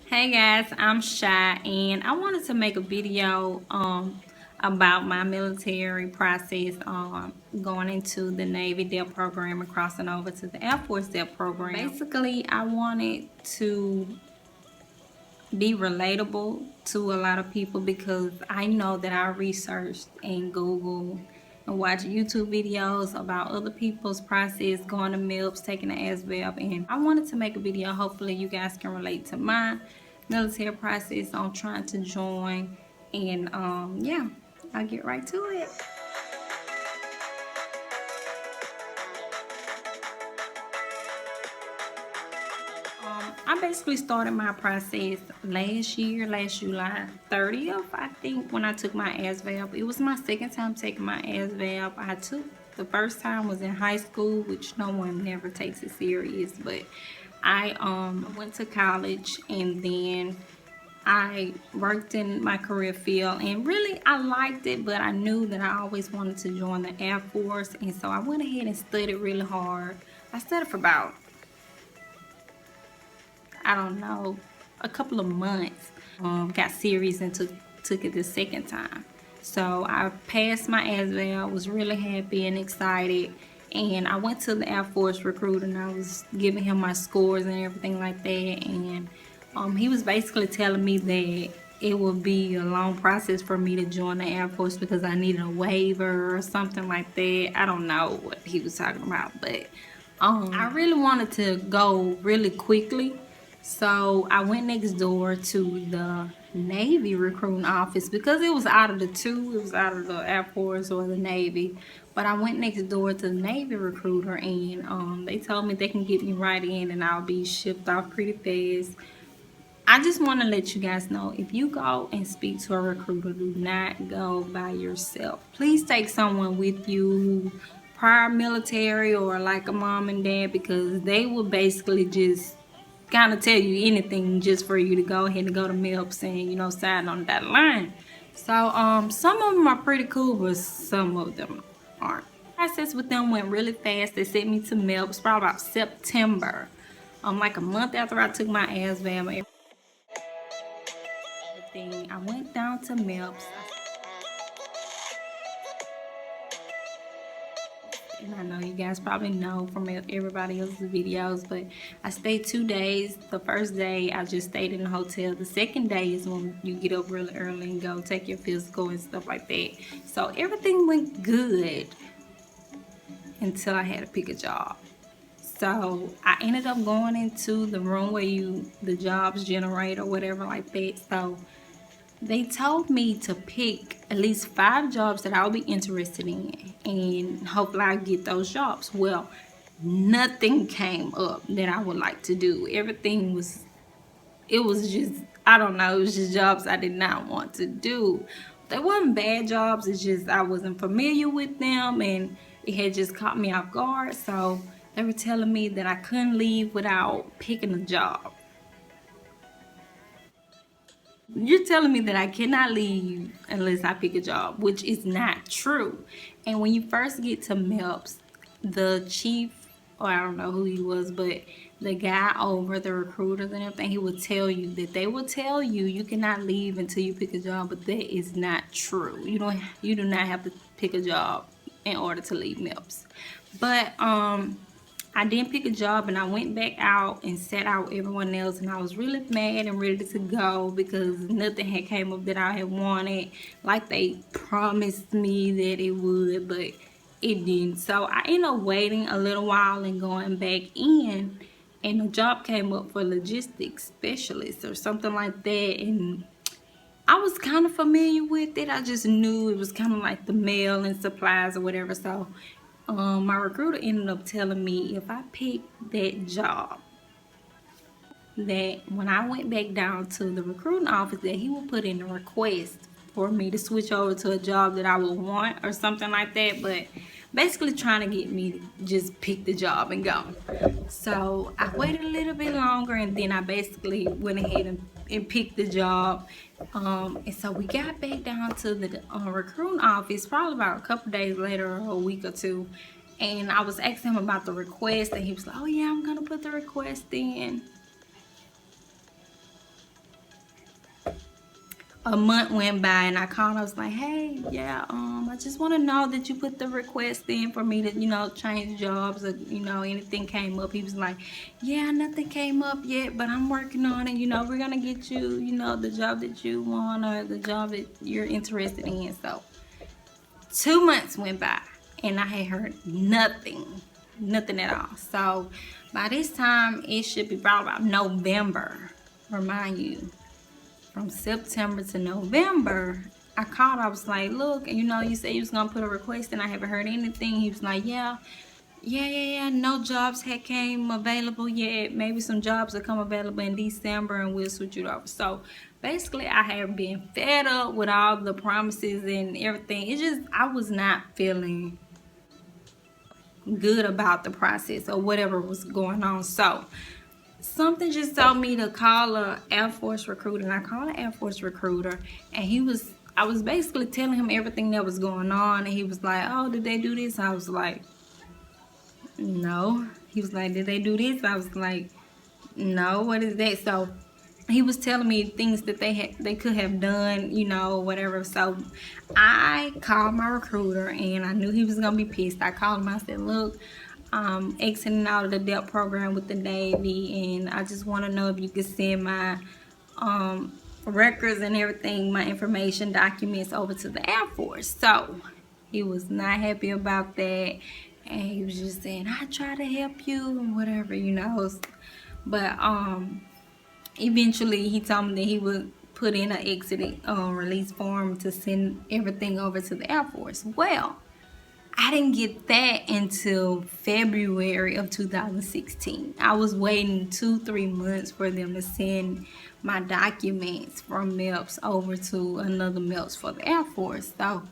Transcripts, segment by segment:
Hey guys, I'm Shy and I wanted to make a video about my military process going into the Navy DEP program and crossing over to the Air Force DEP program. Basically, I wanted to be relatable to a lot of people because I know that I researched and Google and watch YouTube videos about other people's process going to MILPs, taking the ASVAB, and I wanted to make a video. Hopefully you guys can relate to my military process on trying to join, and yeah, I'll get right to it. I basically started my process last year, last July 30th, I think, when I took my ASVAB. It was my second time taking my ASVAB. I took the first time was in high school, which no one never takes it serious, but I went to college and then I worked in my career field and really I liked it, but I knew that I always wanted to join the Air Force, and so I went ahead and studied really hard. I studied for about, I don't know, a couple of months. Got serious and took it the second time. So I passed my ASVAB, was really happy and excited. And I went to the Air Force recruiter and I was giving him my scores and everything like that. And he was basically telling me that it would be a long process for me to join the Air Force because I needed a waiver or something like that. I don't know what he was talking about, but I really wanted to go really quickly. So I went next door to the Navy recruiting office because it was out of the two. It was out of the Air Force or the Navy. But I went next door to the Navy recruiter and they told me they can get me right in and I'll be shipped off pretty fast. I just want to let you guys know, if you go and speak to a recruiter, do not go by yourself. Please take someone with you who prior military or like a mom and dad, because they will basically just kind of tell you anything just for you to go ahead and go to MILPs and, you know, sign on that line. So some of them are pretty cool, but some of them aren't. Process with them went really fast. They sent me to MILPs probably about September, like a month after I took my ASVAB. Everything. I went down to MILPs. And I know you guys probably know from everybody else's videos, but I stayed 2 days. The first day I just stayed in the hotel. The second day is when you get up really early and go take your physical and stuff like that. So everything went good until I had to pick a job. So I ended up going into the room where the jobs generate or whatever like that. So they told me to pick at least 5 jobs that I'll be interested in and hopefully I'll get those jobs. Well, nothing came up that I would like to do. Everything was, it was just, I don't know, it was just jobs I did not want to do. They weren't bad jobs, it's just I wasn't familiar with them and it had just caught me off guard. So they were telling me that I couldn't leave without picking a job. You're telling me that I cannot leave unless I pick a job, which is not true. And when you first get to MELPS, the chief, or I don't know who he was, but the guy over the recruiters and everything, he would tell you that they will tell you you cannot leave until you pick a job, but that is not true. You do not have to pick a job in order to leave MELPS. But I didn't pick a job and I went back out and sat out with everyone else, and I was really mad and ready to go because nothing had came up that I had wanted like they promised me that it would, but it didn't. So I ended up waiting a little while and going back in, and a job came up for logistics specialist or something like that, and I was kind of familiar with it. I just knew it was kind of like the mail and supplies or whatever. So my recruiter ended up telling me if I picked that job, that when I went back down to the recruiting office, that he would put in a request for me to switch over to a job that I would want or something like that. But basically trying to get me to just pick the job and go. So I waited a little bit longer and then I basically went ahead and picked the job. And so we got back down to the recruiting office probably about a couple days later or a week or two. And I was asking him about the request and he was like, oh yeah, I'm gonna put the request in. a month went by and I called. I was like, hey, yeah, I just want to know that you put the request in for me to, you know, change jobs, or, you know, anything came up. He was like, yeah, nothing came up yet, but I'm working on it. You know, we're gonna get you, you know, the job that you want or the job that you're interested in. So 2 months went by and I had heard nothing at all. So by this time, it should be probably about November. Remind you, from September to November, I called. I was like, look, you know, you said you was gonna put a request and I haven't heard anything. He was like, yeah, no jobs had came available yet. Maybe some jobs will come available in December and we'll switch it over. So basically, I have been fed up with all the promises and everything. It just, I was not feeling good about the process or whatever was going on. So something just told me to call a Air Force recruiter, and I called an Air Force recruiter, and I was basically telling him everything that was going on, and he was like, oh, did they do this? I was like, no. He was like, did they do this? I was like, no, what is that? So he was telling me things that they could have done, you know, whatever. So I called my recruiter, and I knew he was gonna be pissed. I called him. I said, look, I'm exiting out of the DEP program with the Navy, and I just want to know if you could send my records and everything, my information, documents over to the Air Force. So he was not happy about that, and he was just saying, I try to help you and whatever, you know. But eventually he told me that he would put in an exit release form to send everything over to the Air Force. Well, I didn't get that until February of 2016. I was waiting 2-3 months for them to send my documents from MEPS over to another MEPS for the Air Force. So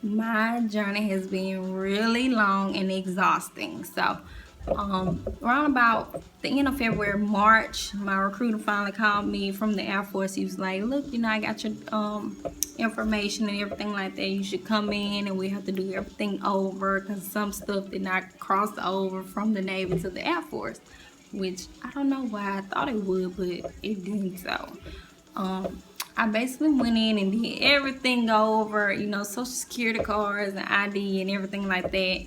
my journey has been really long and exhausting. So around about the end of February, March, my recruiter finally called me from the Air Force. He was like, look, you know, I got your information and everything like that. You should come in and we have to do everything over because some stuff did not cross over from the Navy to the Air Force, which I don't know why. I thought it would, but it didn't. So I basically went in and did everything over, you know, social security cards and ID and everything like that.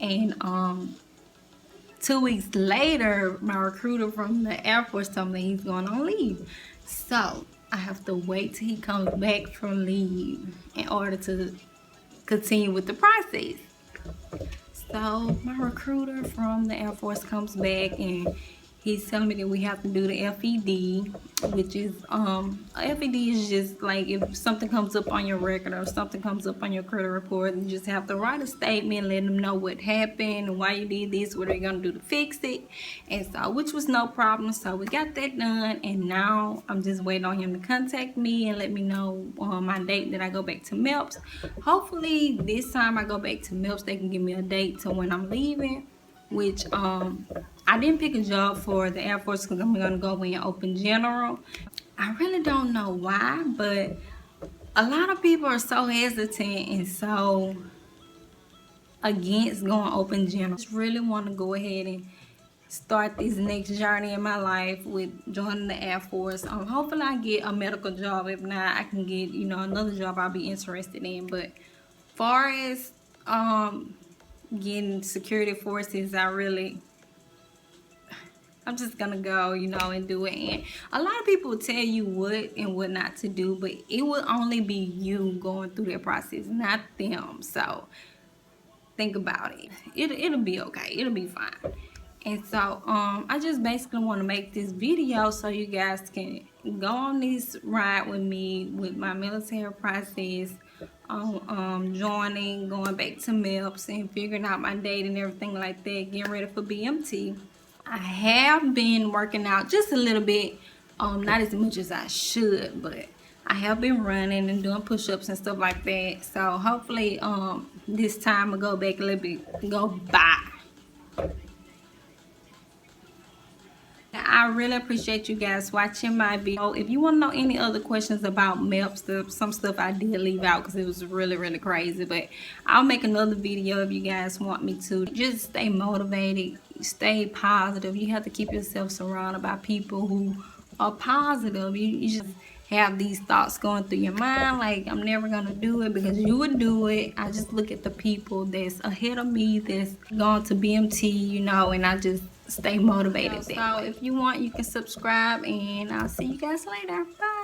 And 2 weeks later, my recruiter from the Air Force told me he's going on leave. So I have to wait till he comes back from leave in order to continue with the process. So my recruiter from the Air Force comes back and he's telling me that we have to do the FED, which is FED is just like if something comes up on your record or something comes up on your credit report, you just have to write a statement, letting them know what happened, why you did this, what are you gonna do to fix it, and so which was no problem. So we got that done, and now I'm just waiting on him to contact me and let me know my date that I go back to MEPS. Hopefully this time I go back to MEPS, they can give me a date to when I'm leaving, which I didn't pick a job for the Air Force because I'm going to go in open general. I really don't know why, but a lot of people are so hesitant and so against going open general. I just really want to go ahead and start this next journey in my life with joining the Air Force. Hopefully I get a medical job. If not, I can get, you know, another job I'll be interested in. But far as getting security forces, I'm just gonna go, you know, and do it. And a lot of people will tell you what and what not to do, but it will only be you going through that process, not them. So think about it. It'll be okay. It'll be fine. And so I just basically want to make this video so you guys can go on this ride with me with my military process, joining, going back to MEPS and figuring out my date and everything like that, getting ready for BMT. I have been working out just a little bit, not as much as I should, but I have been running and doing push-ups and stuff like that. So hopefully this time I'll go back a little bit, go by. I really appreciate you guys watching my video. If you want to know any other questions about MEPS, some stuff I did leave out because it was really crazy, but I'll make another video if you guys want me to. Just stay motivated, stay positive. You have to keep yourself surrounded by people who are positive. You just have these thoughts going through your mind like I'm never gonna do it, because you would do it. I just look at the people that's ahead of me that's gone to BMT, you know, and I just stay motivated. So if you want, you can subscribe, and I'll see you guys later. Bye.